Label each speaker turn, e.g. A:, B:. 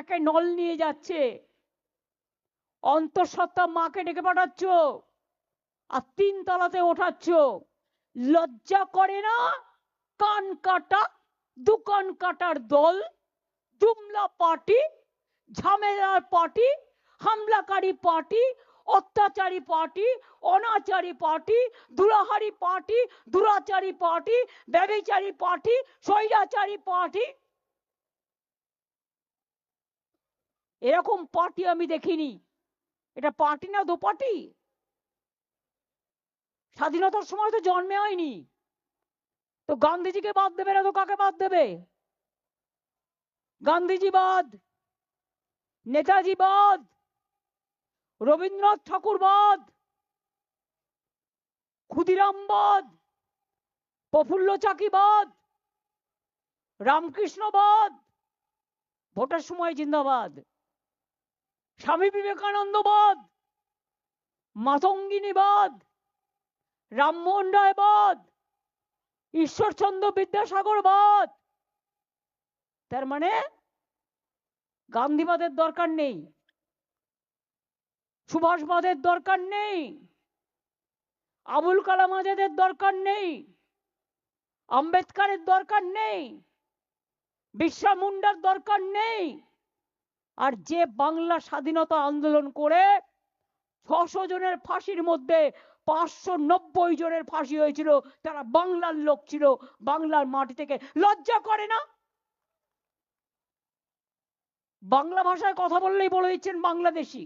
A: একে নল নিয়ে যাচ্ছে, অন্তঃসত্ত্বা মাকে ডেকে পাঠাচ্ছ, আর 3 তলাতে ওঠাচ্ছ। লজ্জা করে না? কান কাটা, দোকান কাটার দল, জুমলা পার্টি, ঝামেলার পার্টি, হামলাকারী পার্টি, অত্যাচারী পার্টি, অনাচারী পার্টি, দুরাহারি পার্টি, দুরাচারী পার্টি, ব্যভিচারী পার্টি, স্বৈরাচারী পার্টি। এরকম পার্টি আমি দেখিনি। এটা পার্টি না দোপাটি? স্বাধীনতার সময় তো জন্মে হয়নি, তো গান্ধীজিকে বাদ দেবে না তো কাকে বাদ দেবে? গান্ধীজি বাদ, নেতাজি বাদ, রবীন্দ্রনাথ ঠাকুর বাদ, ক্ষুদিরাম বাদ, প্রফুল্ল চাকি বাদ, রামকৃষ্ণ বাদ, ভোটের সময় জিন্দাবাদ, স্বামী বিবেকানন্দ বাদ, মাতঙ্গিনী বাদ, রামমোহন রায় বাদ, ঈশ্বরচন্দ্র বিদ্যাসাগর বাদ। তার মানে গান্ধীবাদের দরকার নেই, সুভাষবাদের দরকার নেই, আবুল কালাম আজাদের দরকার নেই, আম্বেদকরের দরকার নেই, বিরসা মুন্ডার দরকার নেই। আর যে বাংলা স্বাধীনতা আন্দোলন করে 600 জনের ফাঁসির মধ্যে 590 জনের ফাঁসি হয়েছিল, তারা বাংলার লোক ছিল, বাংলার মাটি থেকে। লজ্জা করে না? বাংলা ভাষায় কথা বললেই বলে দিচ্ছেন বাংলাদেশি।